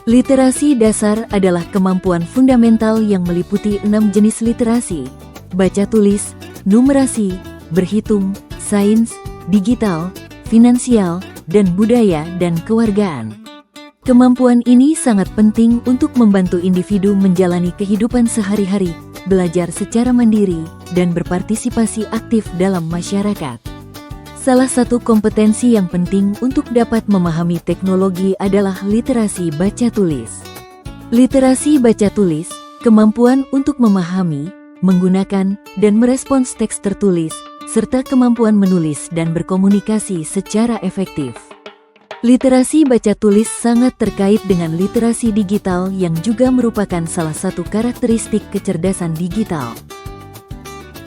Literasi dasar adalah kemampuan fundamental yang meliputi 6 jenis literasi: baca tulis, numerasi, berhitung, sains, digital, finansial, dan budaya dan kewargaan. Kemampuan ini sangat penting untuk membantu individu menjalani kehidupan sehari-hari, belajar secara mandiri, dan berpartisipasi aktif dalam masyarakat. Salah satu kompetensi yang penting untuk dapat memahami teknologi adalah literasi baca tulis. Literasi baca tulis, kemampuan untuk memahami, menggunakan, dan merespons teks tertulis, serta kemampuan menulis dan berkomunikasi secara efektif. Literasi baca tulis sangat terkait dengan literasi digital yang juga merupakan salah satu karakteristik kecerdasan digital.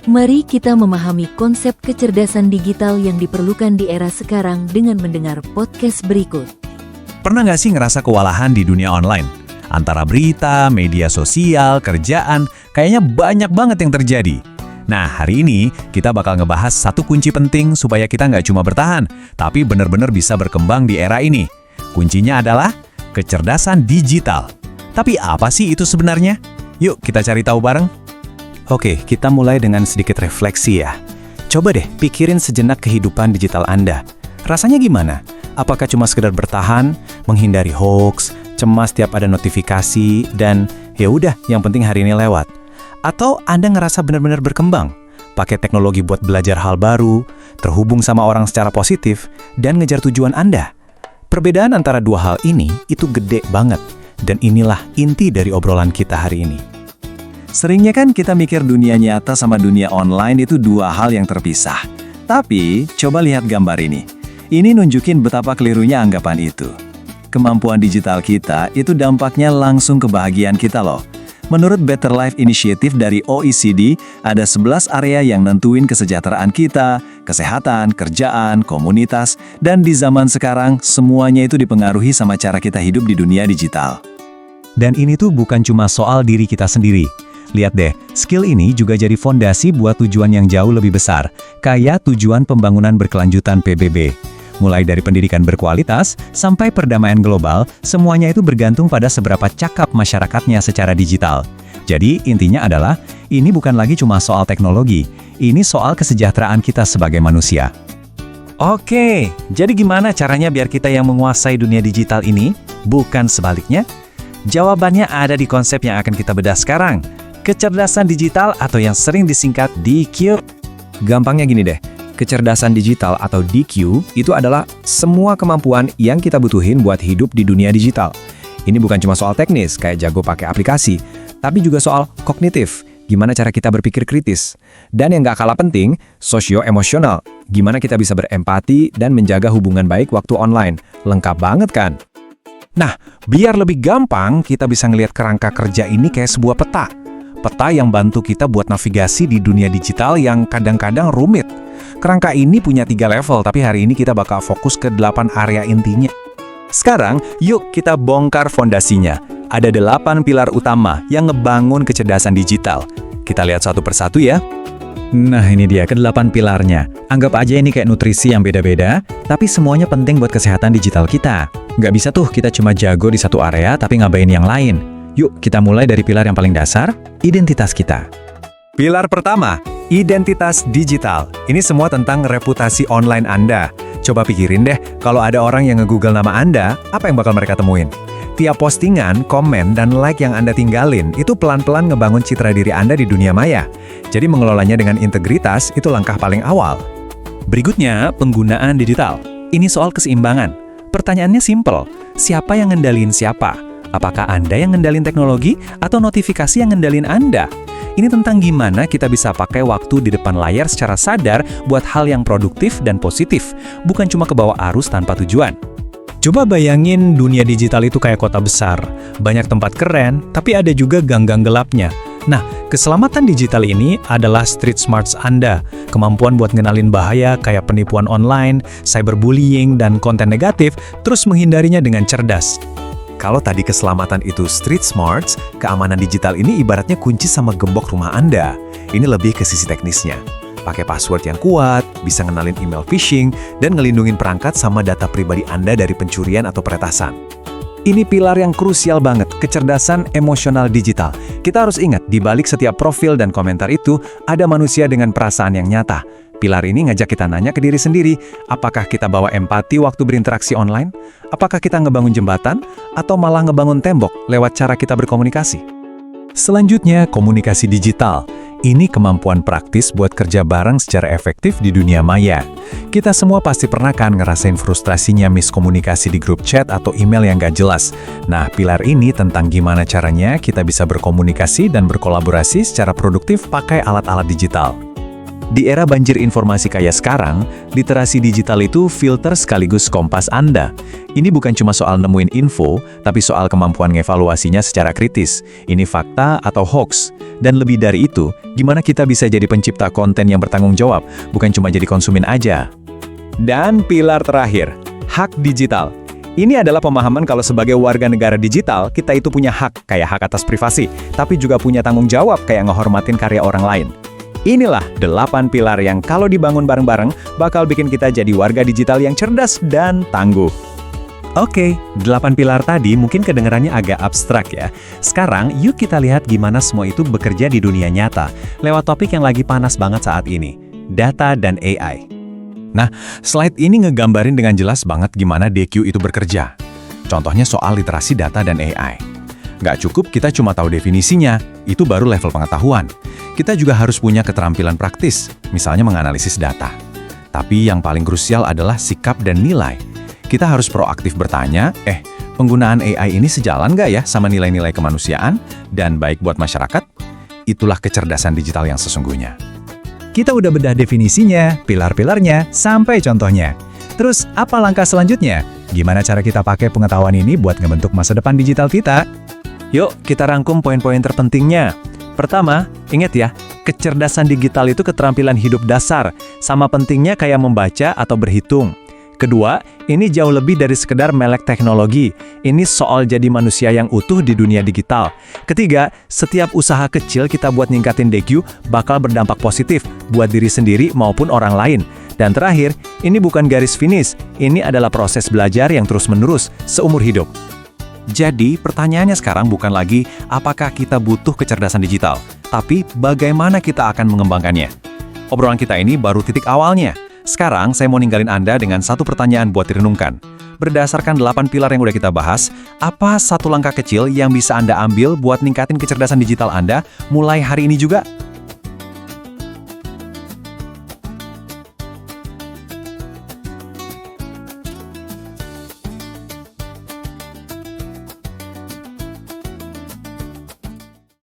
Mari kita memahami konsep kecerdasan digital yang diperlukan di era sekarang dengan mendengar podcast berikut. Pernah nggak sih ngerasa kewalahan di dunia online? Antara berita, media sosial, kerjaan, kayaknya banyak banget yang terjadi. Nah, hari ini kita bakal ngebahas satu kunci penting supaya kita nggak cuma bertahan, tapi benar-benar bisa berkembang di era ini. Kuncinya adalah kecerdasan digital. Tapi apa sih itu sebenarnya? Yuk kita cari tahu bareng. Oke, kita mulai dengan sedikit refleksi ya. Coba deh pikirin sejenak kehidupan digital Anda. Rasanya gimana? Apakah cuma sekedar bertahan, menghindari hoax, cemas tiap ada notifikasi, dan ya udah, yang penting hari ini lewat? Atau Anda ngerasa benar-benar berkembang, pakai teknologi buat belajar hal baru, terhubung sama orang secara positif, dan ngejar tujuan Anda? Perbedaan antara dua hal ini itu gede banget, dan inilah inti dari obrolan kita hari ini. Seringnya kan kita mikir dunia nyata sama dunia online itu dua hal yang terpisah. Tapi, coba lihat gambar ini. Ini nunjukin betapa kelirunya anggapan itu. Kemampuan digital kita itu dampaknya langsung ke kebahagiaan kita loh. Menurut Better Life Initiative dari OECD, ada 11 area yang nentuin kesejahteraan kita, kesehatan, kerjaan, komunitas, dan di zaman sekarang semuanya itu dipengaruhi sama cara kita hidup di dunia digital. Dan ini tuh bukan cuma soal diri kita sendiri. Lihat deh, skill ini juga jadi fondasi buat tujuan yang jauh lebih besar, kayak tujuan pembangunan berkelanjutan PBB. Mulai dari pendidikan berkualitas sampai perdamaian global, semuanya itu bergantung pada seberapa cakap masyarakatnya secara digital. Jadi intinya adalah, ini bukan lagi cuma soal teknologi, ini soal kesejahteraan kita sebagai manusia. Oke, jadi gimana caranya biar kita yang menguasai dunia digital ini, bukan sebaliknya? Jawabannya ada di konsep yang akan kita bedah sekarang. Kecerdasan digital atau yang sering disingkat DQ. Gampangnya gini deh, kecerdasan digital atau DQ itu adalah semua kemampuan yang kita butuhin buat hidup di dunia digital. Ini bukan cuma soal teknis, kayak jago pakai aplikasi, tapi juga soal kognitif, gimana cara kita berpikir kritis. Dan yang gak kalah penting, sosio-emosional, gimana kita bisa berempati dan menjaga hubungan baik waktu online. Lengkap banget kan? Nah, biar lebih gampang, kita bisa ngelihat kerangka kerja ini kayak sebuah peta. Peta yang bantu kita buat navigasi di dunia digital yang kadang-kadang rumit. Kerangka ini punya 3 level, tapi hari ini kita bakal fokus ke 8 area intinya. Sekarang, yuk kita bongkar fondasinya. Ada 8 pilar utama yang ngebangun kecerdasan digital. Kita lihat satu persatu ya. Nah, ini dia ke-8 pilarnya. Anggap aja ini kayak nutrisi yang beda-beda, tapi semuanya penting buat kesehatan digital kita. Nggak bisa tuh kita cuma jago di satu area tapi ngabain yang lain. Yuk, kita mulai dari pilar yang paling dasar, identitas kita. Pilar pertama, identitas digital. Ini semua tentang reputasi online Anda. Coba pikirin deh, kalau ada orang yang nge-google nama Anda, apa yang bakal mereka temuin? Tiap postingan, komen, dan like yang Anda tinggalin, itu pelan-pelan ngebangun citra diri Anda di dunia maya. Jadi mengelolanya dengan integritas, itu langkah paling awal. Berikutnya, penggunaan digital. Ini soal keseimbangan. Pertanyaannya simple, siapa yang ngendalin siapa? Apakah Anda yang ngendalin teknologi atau notifikasi yang ngendalin Anda? Ini tentang gimana kita bisa pakai waktu di depan layar secara sadar buat hal yang produktif dan positif, bukan cuma kebawa arus tanpa tujuan. Coba bayangin dunia digital itu kayak kota besar. Banyak tempat keren, tapi ada juga gang-gang gelapnya. Nah, keselamatan digital ini adalah street smarts Anda. Kemampuan buat ngenalin bahaya kayak penipuan online, cyberbullying, dan konten negatif, terus menghindarinya dengan cerdas. Kalau tadi keselamatan itu street smarts, keamanan digital ini ibaratnya kunci sama gembok rumah Anda. Ini lebih ke sisi teknisnya. Pakai password yang kuat, bisa ngenalin email phishing, dan ngelindungin perangkat sama data pribadi Anda dari pencurian atau peretasan. Ini pilar yang krusial banget, kecerdasan emosional digital. Kita harus ingat, di balik setiap profil dan komentar itu, ada manusia dengan perasaan yang nyata. Pilar ini ngajak kita nanya ke diri sendiri, apakah kita bawa empati waktu berinteraksi online? Apakah kita ngebangun jembatan? Atau malah ngebangun tembok lewat cara kita berkomunikasi? Selanjutnya, komunikasi digital. Ini kemampuan praktis buat kerja bareng secara efektif di dunia maya. Kita semua pasti pernah kan ngerasain frustrasinya miskomunikasi di grup chat atau email yang gak jelas. Nah, pilar ini tentang gimana caranya kita bisa berkomunikasi dan berkolaborasi secara produktif pakai alat-alat digital. Di era banjir informasi kayak sekarang, literasi digital itu filter sekaligus kompas Anda. Ini bukan cuma soal nemuin info, tapi soal kemampuan ngevaluasinya secara kritis. Ini fakta atau hoax. Dan lebih dari itu, gimana kita bisa jadi pencipta konten yang bertanggung jawab, bukan cuma jadi konsumen aja. Dan pilar terakhir, hak digital. Ini adalah pemahaman kalau sebagai warga negara digital, kita itu punya hak, kayak hak atas privasi, tapi juga punya tanggung jawab kayak ngehormatin karya orang lain. Inilah 8 pilar yang kalau dibangun bareng-bareng bakal bikin kita jadi warga digital yang cerdas dan tangguh. Oke, 8 pilar tadi mungkin kedengarannya agak abstrak ya. Sekarang yuk kita lihat gimana semua itu bekerja di dunia nyata lewat topik yang lagi panas banget saat ini, data dan AI. Nah, slide ini ngegambarin dengan jelas banget gimana DQ itu bekerja. Contohnya soal literasi data dan AI. Nggak cukup kita cuma tahu definisinya, itu baru level pengetahuan. Kita juga harus punya keterampilan praktis, misalnya menganalisis data. Tapi yang paling krusial adalah sikap dan nilai. Kita harus proaktif bertanya, penggunaan AI ini sejalan nggak ya sama nilai-nilai kemanusiaan dan baik buat masyarakat? Itulah kecerdasan digital yang sesungguhnya. Kita udah bedah definisinya, pilar-pilarnya, sampai contohnya. Terus, apa langkah selanjutnya? Gimana cara kita pakai pengetahuan ini buat ngebentuk masa depan digital kita? Yuk, kita rangkum poin-poin terpentingnya. Pertama, ingat ya, kecerdasan digital itu keterampilan hidup dasar, sama pentingnya kayak membaca atau berhitung. Kedua, ini jauh lebih dari sekedar melek teknologi. Ini soal jadi manusia yang utuh di dunia digital. Ketiga, setiap usaha kecil kita buat ningkatin DQ bakal berdampak positif buat diri sendiri maupun orang lain. Dan terakhir, ini bukan garis finish, ini adalah proses belajar yang terus-menerus seumur hidup. Jadi, pertanyaannya sekarang bukan lagi apakah kita butuh kecerdasan digital, tapi bagaimana kita akan mengembangkannya. Obrolan kita ini baru titik awalnya. Sekarang, saya mau ninggalin Anda dengan satu pertanyaan buat direnungkan. Berdasarkan 8 pilar yang udah kita bahas, apa satu langkah kecil yang bisa Anda ambil buat ningkatin kecerdasan digital Anda mulai hari ini juga?